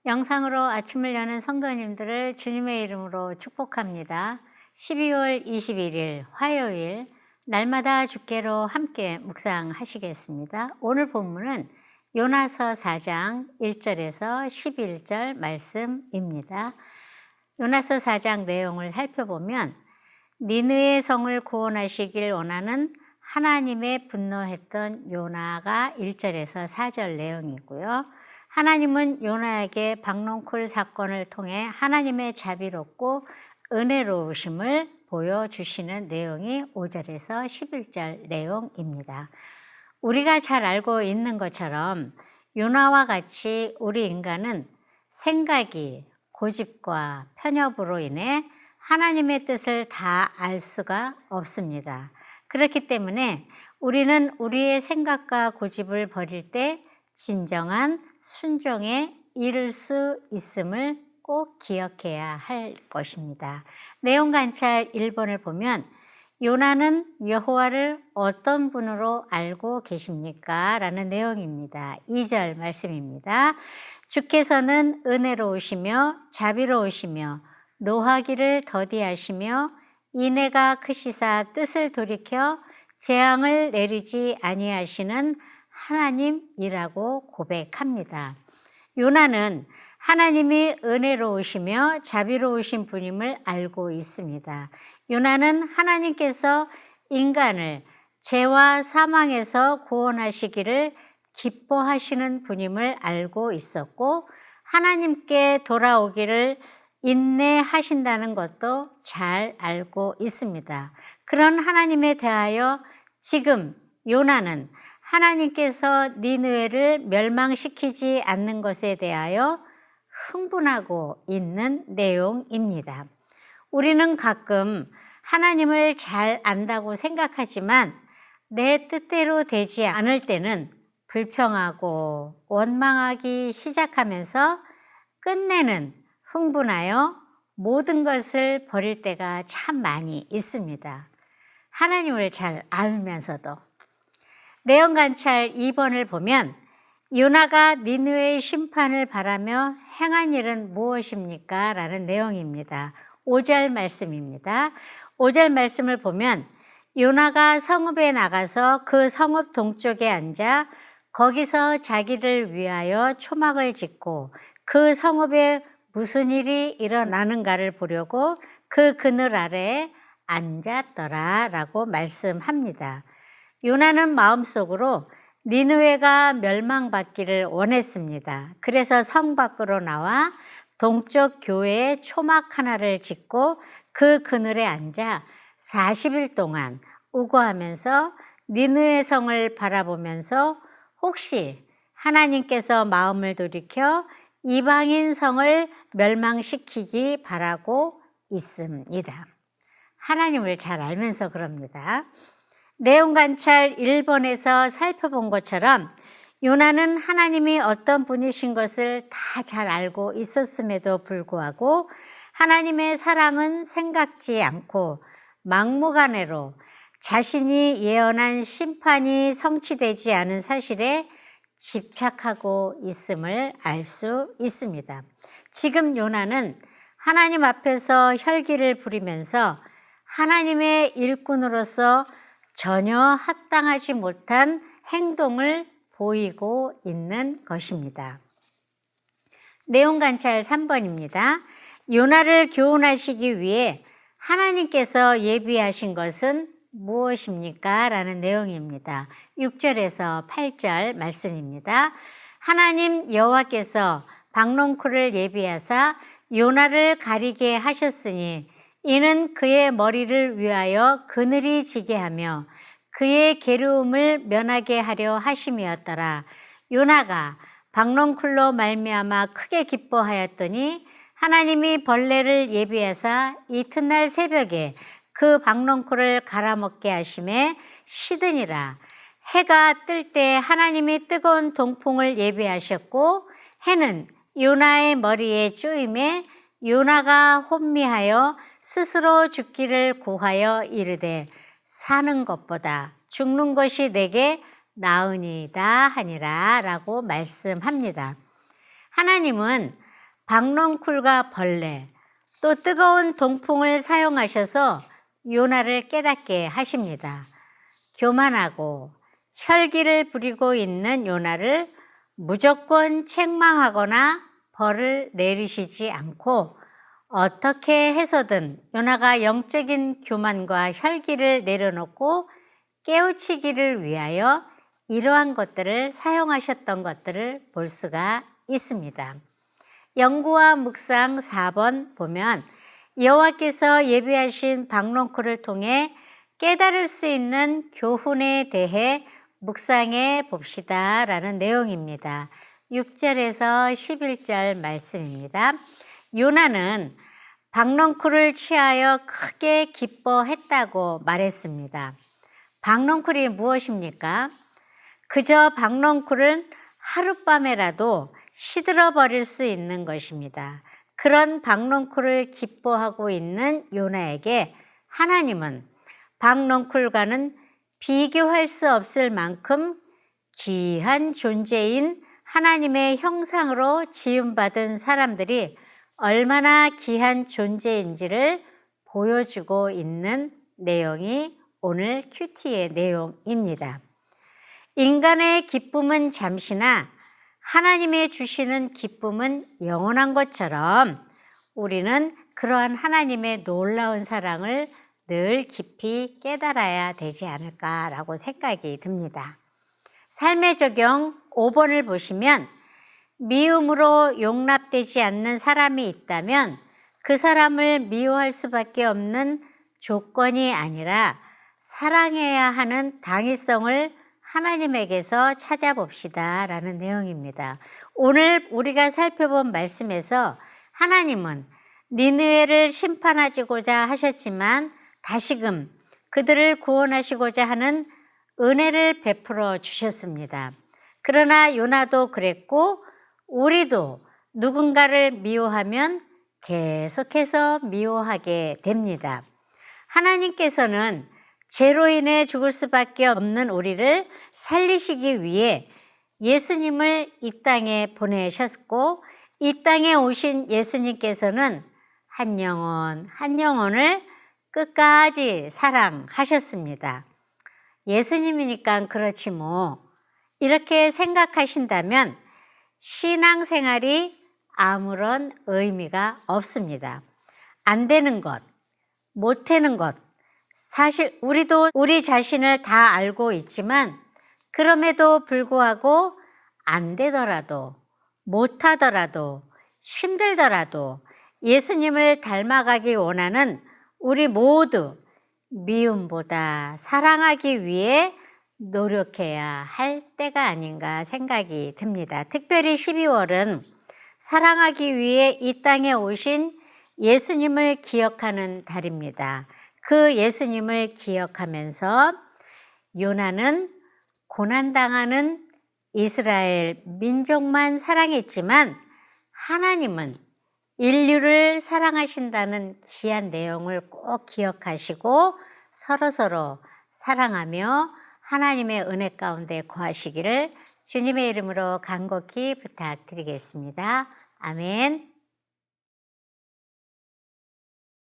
영상으로 아침을 여는 성도님들을 주님의 이름으로 축복합니다. 12월 21일 화요일 날마다 주께로 함께 묵상하시겠습니다. 오늘 본문은 요나서 4장 1절에서 11절 말씀입니다. 요나서 4장 내용을 살펴보면 니느웨 성을 구원하시길 원하는 하나님의 분노했던 요나가 1절에서 4절 내용이고요. 하나님은 요나에게 박농쿨 사건을 통해 하나님의 자비롭고 은혜로우심을 보여주시는 내용이 5절에서 11절 내용입니다. 우리가 잘 알고 있는 것처럼 요나와 같이 우리 인간은 생각이 고집과 편협으로 인해 하나님의 뜻을 다 알 수가 없습니다. 그렇기 때문에 우리는 우리의 생각과 고집을 버릴 때 진정한 순종에 이를 수 있음을 꼭 기억해야 할 것입니다. 내용 관찰 1번을 보면 요나는 여호와를 어떤 분으로 알고 계십니까? 라는 내용입니다. 2절 말씀입니다. 주께서는 은혜로우시며 자비로우시며 노하기를 더디하시며 인애가 크시사 뜻을 돌이켜 재앙을 내리지 아니하시는 하나님이라고 고백합니다. 요나는 하나님이 은혜로우시며 자비로우신 분임을 알고 있습니다. 요나는 하나님께서 인간을 죄와 사망에서 구원하시기를 기뻐하시는 분임을 알고 있었고 하나님께 돌아오기를 인내하신다는 것도 잘 알고 있습니다. 그런 하나님에 대하여 지금 요나는 하나님께서 니느웨를 멸망시키지 않는 것에 대하여 흥분하고 있는 내용입니다. 우리는 가끔 하나님을 잘 안다고 생각하지만 내 뜻대로 되지 않을 때는 불평하고 원망하기 시작하면서 끝내는 흥분하여 모든 것을 버릴 때가 참 많이 있습니다. 하나님을 잘 알면서도. 내용 관찰 2번을 보면 요나가 니느웨의 심판을 바라며 행한 일은 무엇입니까? 라는 내용입니다. 5절 말씀입니다. 5절 말씀을 보면 요나가 성읍에 나가서 그 성읍 동쪽에 앉아 거기서 자기를 위하여 초막을 짓고 그 성읍에 무슨 일이 일어나는가를 보려고 그 그늘 아래에 앉았더라 라고 말씀합니다. 요나는 마음속으로 니느웨가 멸망받기를 원했습니다. 그래서 성 밖으로 나와 동쪽 교회에 초막 하나를 짓고 그 그늘에 앉아 40일 동안 우거하면서 니느웨 성을 바라보면서 혹시 하나님께서 마음을 돌이켜 이방인 성을 멸망시키기 바라고 있습니다. 하나님을 잘 알면서 그럽니다. 내용 관찰 1번에서 살펴본 것처럼 요나는 하나님이 어떤 분이신 것을 다 잘 알고 있었음에도 불구하고 하나님의 사랑은 생각지 않고 막무가내로 자신이 예언한 심판이 성취되지 않은 사실에 집착하고 있음을 알 수 있습니다. 지금 요나는 하나님 앞에서 혈기를 부리면서 하나님의 일꾼으로서 전혀 합당하지 못한 행동을 보이고 있는 것입니다. 내용 관찰 3번입니다. 요나를 교훈하시기 위해 하나님께서 예비하신 것은 무엇입니까? 라는 내용입니다. 6절에서 8절 말씀입니다. 하나님 여호와께서 박농쿨을 예비하사 요나를 가리게 하셨으니 이는 그의 머리를 위하여 그늘이 지게 하며 그의 괴로움을 면하게 하려 하심이었더라. 요나가 박농쿨로 말미암아 크게 기뻐하였더니 하나님이 벌레를 예비하사 이튿날 새벽에 그 박농쿨을 갈아먹게 하심에 시드니라. 해가 뜰 때 하나님이 뜨거운 동풍을 예비하셨고 해는 요나의 머리에 쪼임에 요나가 혼미하여 스스로 죽기를 고하여 이르되 사는 것보다 죽는 것이 내게 나으니이다 하니라 라고 말씀합니다. 하나님은 박넝쿨과 벌레, 또 뜨거운 동풍을 사용하셔서 요나를 깨닫게 하십니다. 교만하고 혈기를 부리고 있는 요나를 무조건 책망하거나 벌을 내리시지 않고 어떻게 해서든 요나가 영적인 교만과 혈기를 내려놓고 깨우치기를 위하여 이러한 것들을 사용하셨던 것들을 볼 수가 있습니다. 연구와 묵상 4번 보면 여호와께서 예비하신 박넝쿨을 통해 깨달을 수 있는 교훈에 대해 묵상해 봅시다 라는 내용입니다. 6절에서 11절 말씀입니다. 요나는 박넝쿨을 취하여 크게 기뻐했다고 말했습니다. 박넝쿨이 무엇입니까? 그저 박넝쿨을 하룻밤에라도 시들어 버릴 수 있는 것입니다. 그런 박넝쿨을 기뻐하고 있는 요나에게 하나님은 박넝쿨과는 비교할 수 없을 만큼 귀한 존재인 하나님의 형상으로 지음받은 사람들이 얼마나 귀한 존재인지를 보여주고 있는 내용이 오늘 큐티의 내용입니다. 인간의 기쁨은 잠시나 하나님의 주시는 기쁨은 영원한 것처럼 우리는 그러한 하나님의 놀라운 사랑을 늘 깊이 깨달아야 되지 않을까라고 생각이 듭니다. 삶의 적용 5번을 보시면 미움으로 용납되지 않는 사람이 있다면 그 사람을 미워할 수밖에 없는 조건이 아니라 사랑해야 하는 당위성을 하나님에게서 찾아봅시다 라는 내용입니다. 오늘 우리가 살펴본 말씀에서 하나님은 니느웨를 심판하시고자 하셨지만 다시금 그들을 구원하시고자 하는 은혜를 베풀어 주셨습니다. 그러나 요나도 그랬고 우리도 누군가를 미워하면 계속해서 미워하게 됩니다. 하나님께서는 죄로 인해 죽을 수밖에 없는 우리를 살리시기 위해 예수님을 이 땅에 보내셨고 이 땅에 오신 예수님께서는 한 영혼 한 영혼을 끝까지 사랑하셨습니다. 예수님이니까 그렇지 뭐 이렇게 생각하신다면 신앙생활이 아무런 의미가 없습니다. 안 되는 것, 못 되는 것, 사실 우리도 우리 자신을 다 알고 있지만 그럼에도 불구하고 안 되더라도 못하더라도 힘들더라도 예수님을 닮아가기 원하는 우리 모두 미움보다 사랑하기 위해 노력해야 할 때가 아닌가 생각이 듭니다. 특별히 12월은 사랑하기 위해 이 땅에 오신 예수님을 기억하는 달입니다. 그 예수님을 기억하면서 요나는 고난당하는 이스라엘 민족만 사랑했지만 하나님은 인류를 사랑하신다는 귀한 내용을 꼭 기억하시고 서로서로 사랑하며 하나님의 은혜 가운데 거하시기를 주님의 이름으로 간곡히 부탁드리겠습니다. 아멘.